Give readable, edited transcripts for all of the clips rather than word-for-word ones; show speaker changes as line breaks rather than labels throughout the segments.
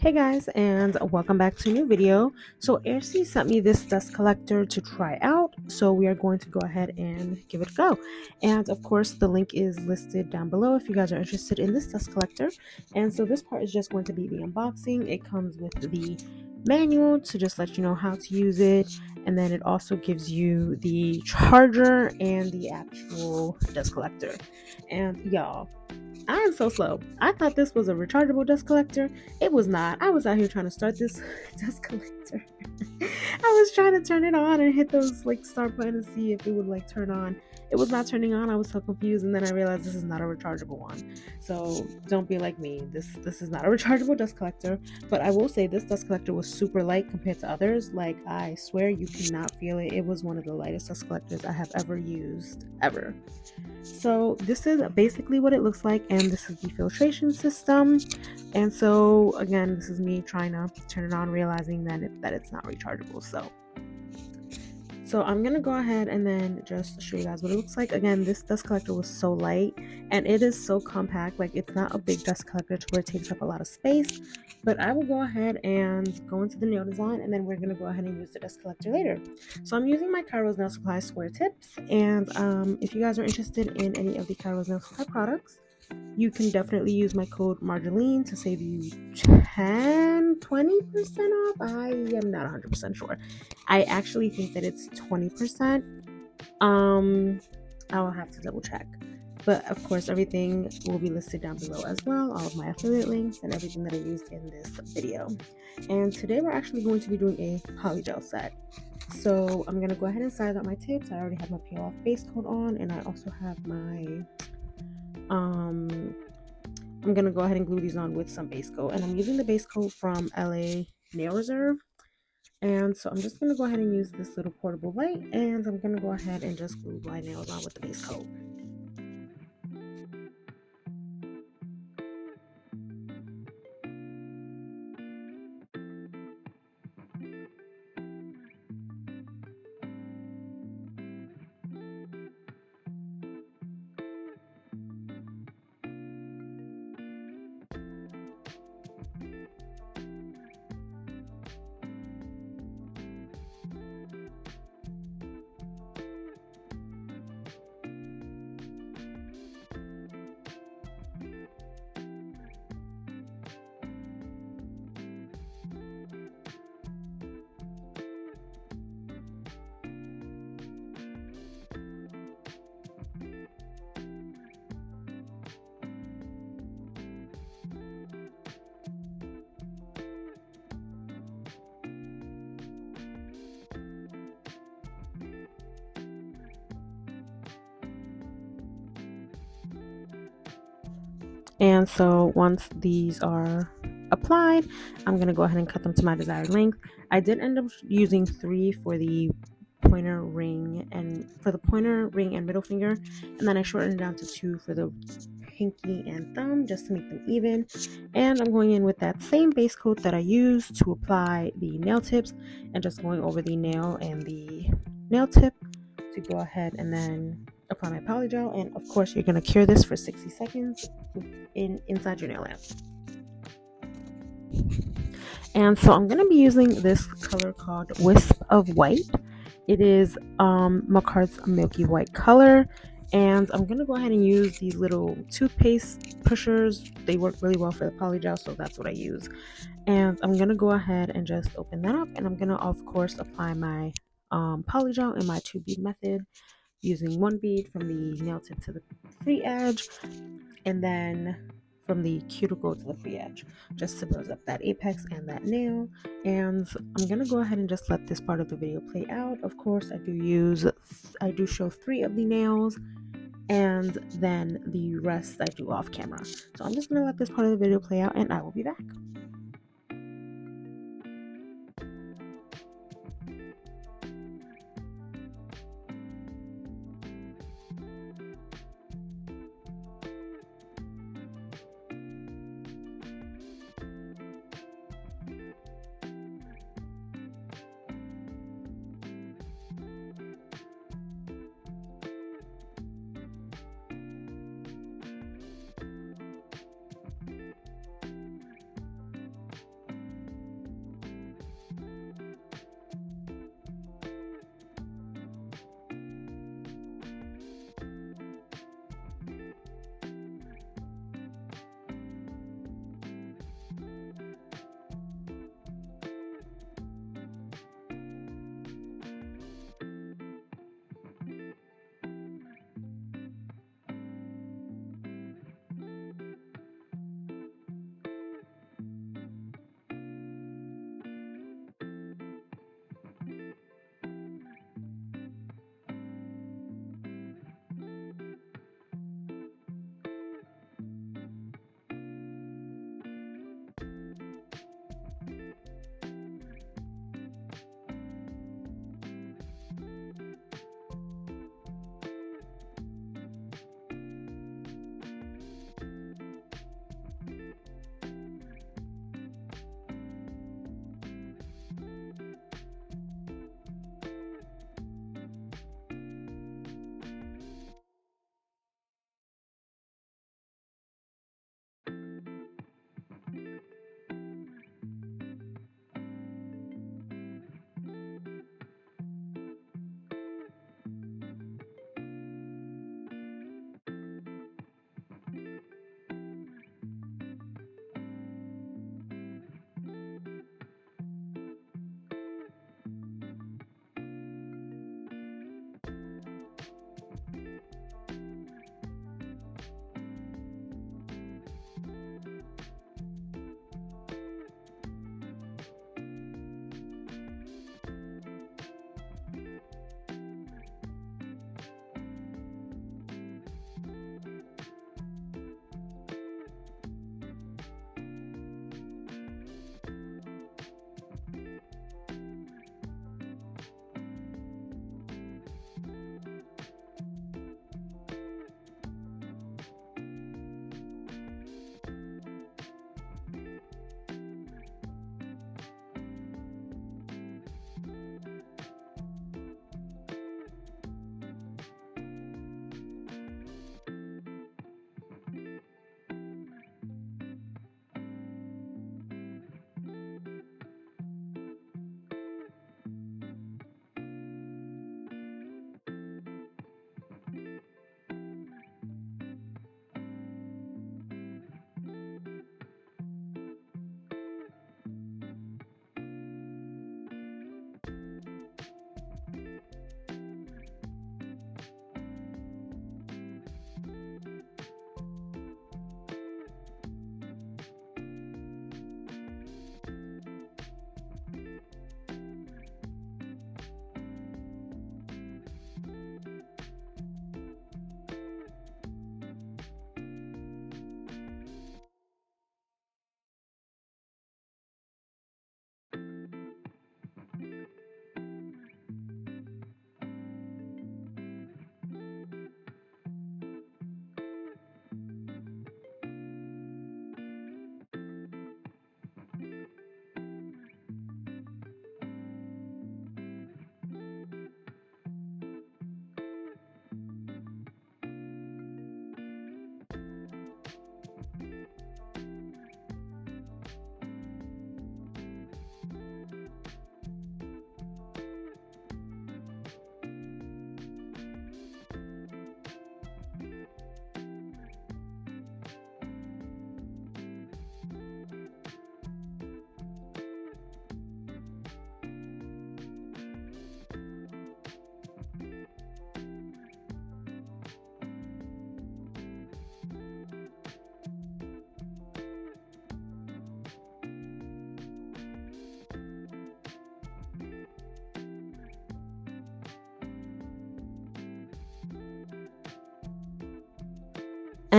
Hey guys, and welcome back to a new video. So AIRSEE sent me this dust collector to try out, so we are going to go ahead and give it a go. And of course the link is listed down below if you guys are interested in this dust collector. And so this part is just going to be the unboxing. It comes with the manual to just let you know how to use it, and then it also gives you the charger and the actual dust collector. And y'all, I am so slow. I thought this was a rechargeable dust collector. It was not. I was out here trying to start this dust collector. I was trying to turn it on and hit those start button to see if it would turn on. It was not turning on. I was so confused, and then I realized this is not a rechargeable one. So don't be like me. This is not a rechargeable dust collector. But I will say this dust collector was super light compared to others. I swear you cannot feel it. It was one of the lightest dust collectors I have ever used ever. So this is basically what it looks like, and this is the filtration system. And so again, this is me trying to turn it on, realizing that it's not rechargeable. So I'm gonna go ahead and then just show you guys what it looks like. Again, this dust collector was so light, and it is so compact. It's not a big dust collector to where it takes up a lot of space. But I will go ahead and go into the nail design, and then we're gonna go ahead and use the dust collector later. So I'm using my Kairos Nail Supply square tips, and if you guys are interested in any of the Kairos Nail Supply products, you can definitely use my code Marjoleine to save you 20% off. I am not 100% sure. I actually think that it's 20%. I'll have to double check. But of course, everything will be listed down below as well, all of my affiliate links and everything that I used in this video. And today we're actually going to be doing a polygel set. So I'm going to go ahead and size out my tips. I already have my peel off base coat on, and I also have my I'm gonna go ahead and glue these on with some base coat, and I'm using the base coat from LA Nail Reserve. And so I'm just gonna go ahead and use this little portable light, and I'm gonna go ahead and just glue my nails on with the base coat. And so once these are applied, I'm going to go ahead and cut them to my desired length. I did end up using 3 for the pointer ring and middle finger, and then I shortened it down to 2 for the pinky and thumb just to make them even. And I'm going in with that same base coat that I used to apply the nail tips, and just going over the nail and the nail tip to go ahead and then apply my polygel. And of course, you're going to cure this for 60 seconds inside your nail lamp. And so I'm going to be using this color called Wisp of White. It is Makart's Milky White color, and I'm going to go ahead and use these little toothpaste pushers. They work really well for the polygel, so that's what I use. And I'm going to go ahead and just open that up, and I'm going to of course apply my polygel in my 2-bead method, using 1 bead from the nail tip to the free edge, and then from the cuticle to the free edge, just to build up that apex and that nail. And I'm gonna go ahead and just let this part of the video play out. Of course, I do show 3 of the nails, and then the rest I do off camera. So I'm just gonna let this part of the video play out, and I will be back.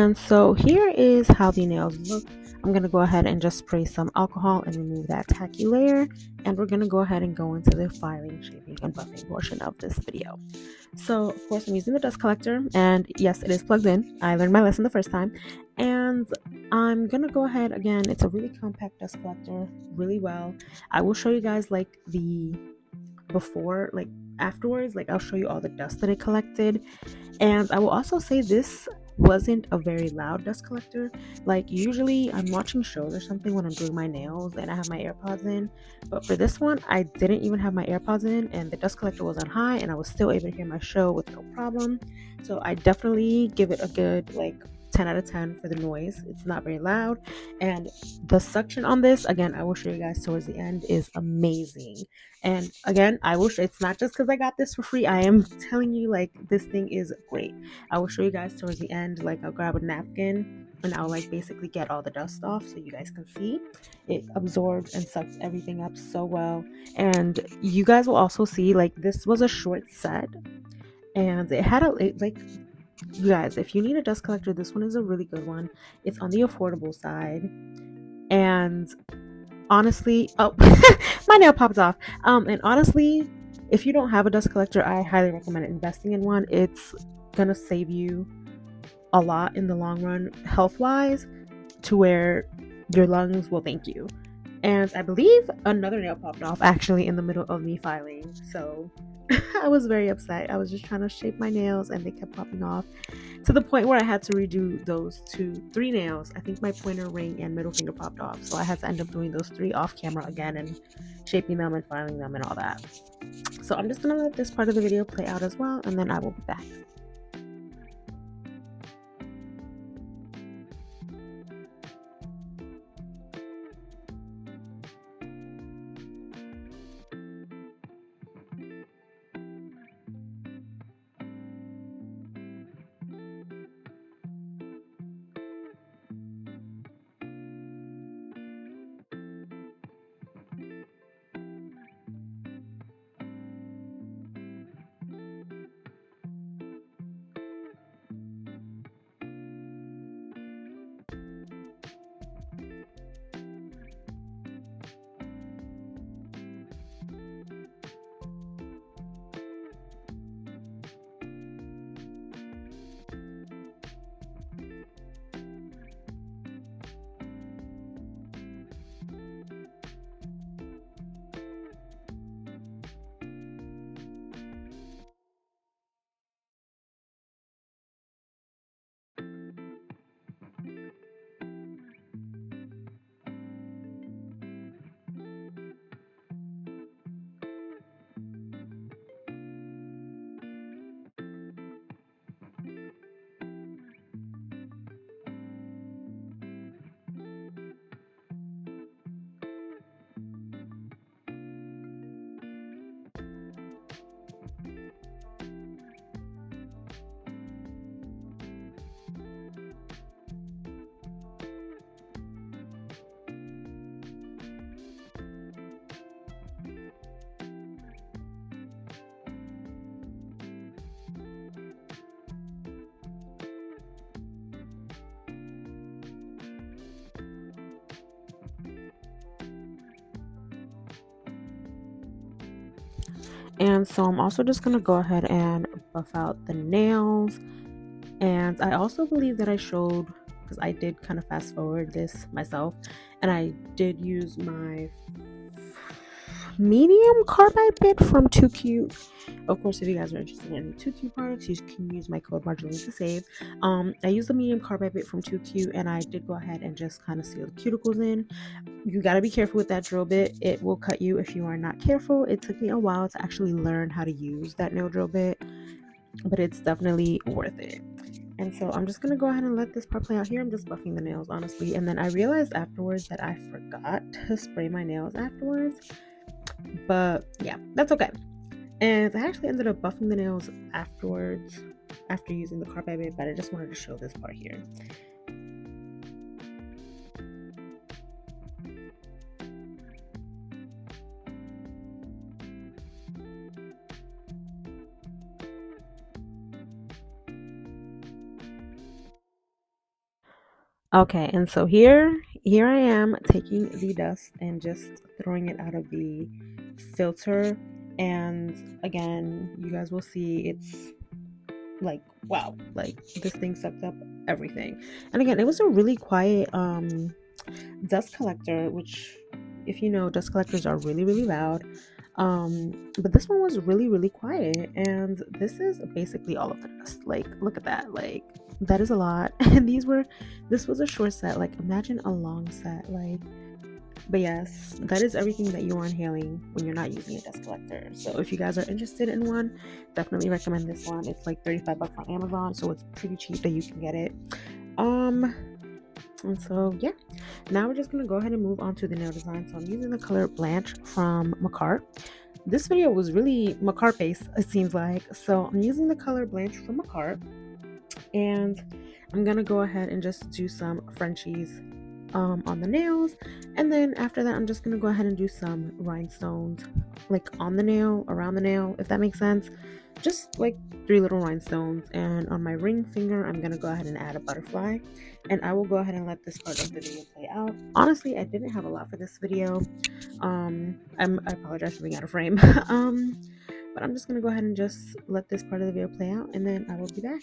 And so here is how the nails look. I'm going to go ahead and just spray some alcohol and remove that tacky layer. And we're going to go ahead and go into the filing, shaping, and buffing portion of this video. So, of course, I'm using the dust collector, and yes, it is plugged in. I learned my lesson the first time. And I'm going to go ahead again. It's a really compact dust collector, really well. I will show you guys like the before, like afterwards, like I'll show you all the dust that it collected. And I will also say this wasn't a very loud dust collector. Like usually I'm watching shows or something when I'm doing my nails and I have my AirPods in, but for this one I didn't even have my AirPods in and the dust collector was on high and I was still able to hear my show with no problem. So I definitely give it a good like 10 out of 10 for the noise. It's not very loud, and the suction on this, again, I will show you guys towards the end, is amazing. And again, I will it's not just because I got this for free. I am telling you, like, this thing is great. I will show you guys towards the end. Like, I'll grab a napkin and I'll like basically get all the dust off so you guys can see it absorbs and sucks everything up so well. And you guys will also see, like, this was a short set and it had like, you guys, if you need a dust collector, this one is a really good one. It's on the affordable side. And honestly, oh, my nail popped off. And honestly, if you don't have a dust collector, I highly recommend investing in one. It's gonna save you a lot in the long run, health wise, to where your lungs will thank you. And I believe another nail popped off actually in the middle of me filing. So I was very upset. I was just trying to shape my nails and they kept popping off to the point where I had to redo those three nails. I think my pointer, ring, and middle finger popped off. So I had to end up doing those three off camera again and shaping them and filing them and all that. So I'm just going to let this part of the video play out as well, and then I will be back. And so I'm also just going to go ahead and buff out the nails. And I also believe that I showed, because I did kind of fast forward this myself, and I did use my medium carbide bit from Too Cute. Of course, if you guys are interested in any Too Cute products, you can use my code marginally to save. I used the medium carbide bit from Too Cute, and I did go ahead and just kind of seal the cuticles in. You got to be careful with that drill bit. It will cut you if you are not careful. It took me a while to actually learn how to use that nail drill bit, but it's definitely worth it. And so I'm just going to go ahead and let this part play out here. I'm just buffing the nails, honestly. And then I realized afterwards that I forgot to spray my nails afterwards. But yeah, that's okay. And I actually ended up buffing the nails afterwards after using the carbide bit, but I just wanted to show this part here. Okay, and so here I am taking the dust and just throwing it out of the filter. And again, you guys will see it's like, wow, like this thing sucked up everything. And again, it was a really quiet dust collector, which, if you know, dust collectors are really, really loud. But this one was really, really quiet, and this is basically all of the dust. Like, look at that. Like, that is a lot. And this was a short set. Like, imagine a long set. Like, but yes, that is everything that you are inhaling when you're not using a dust collector. So if you guys are interested in one, definitely recommend this one. It's like 35 bucks on Amazon, so it's pretty cheap that you can get it. And so yeah, now we're just gonna go ahead and move on to the nail design. So I'm using the color Blanche from Makart. This video was really Makart based, it seems like. So I'm using the color Blanche from Makart, and I'm gonna go ahead and just do some Frenchies on the nails, and then after that I'm just gonna go ahead and do some rhinestones like on the nail, around the nail, if that makes sense. Just like 3 little rhinestones, and on my ring finger I'm gonna go ahead and add a butterfly, and I will go ahead and let this part of the video play out. Honestly, I didn't have a lot for this video. I apologize for being out of frame. But I'm just gonna go ahead and just let this part of the video play out, and then I will be back.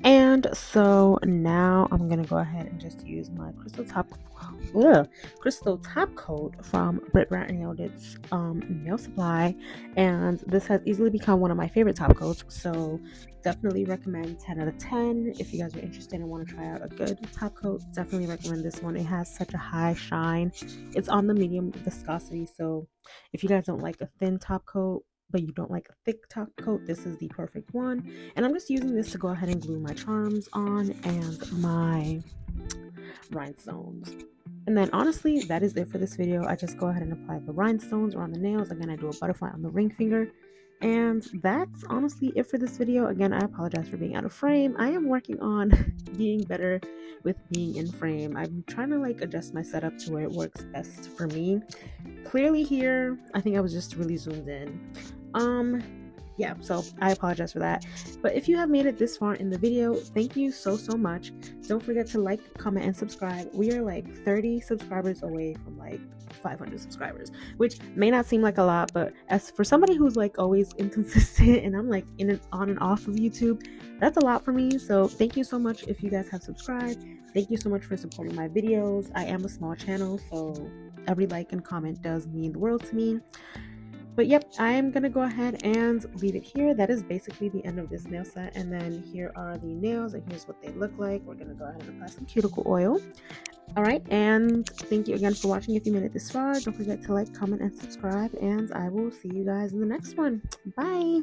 And so now I'm gonna go ahead and just use my crystal top coat from Brit Brand and Naildit's nail supply, and this has easily become one of my favorite top coats. So definitely recommend 10 out of 10 if you guys are interested and want to try out a good top coat. Definitely recommend this one. It has such a high shine. It's on the medium viscosity, so if you guys don't like a thin top coat but you don't like a thick top coat, this is the perfect one. And I'm just using this to go ahead and glue my charms on and my rhinestones. And then honestly, that is it for this video. I just go ahead and apply the rhinestones around the nails. Again, I do a butterfly on the ring finger. And that's honestly it for this video. Again, I apologize for being out of frame. I am working on being better with being in frame. I'm trying to like adjust my setup to where it works best for me. Clearly here, I think I was just really zoomed in. yeah, so I apologize for that. But if you have made it this far in the video, thank you so much. Don't forget to like, comment, and subscribe. We are like 30 subscribers away from like 500 subscribers, which may not seem like a lot, but as for somebody who's like always inconsistent and I'm like in and on and off of YouTube, that's a lot for me. So thank you so much if you guys have subscribed. Thank you so much for supporting my videos. I am a small channel, so every like and comment does mean the world to me. But yep, I am gonna go ahead and leave it here. That is basically the end of this nail set. And then here are the nails and here's what they look like. We're gonna go ahead and apply some cuticle oil. All right, and thank you again for watching. If you made it this far, don't forget to like, comment, and subscribe, and I will see you guys in the next one. Bye.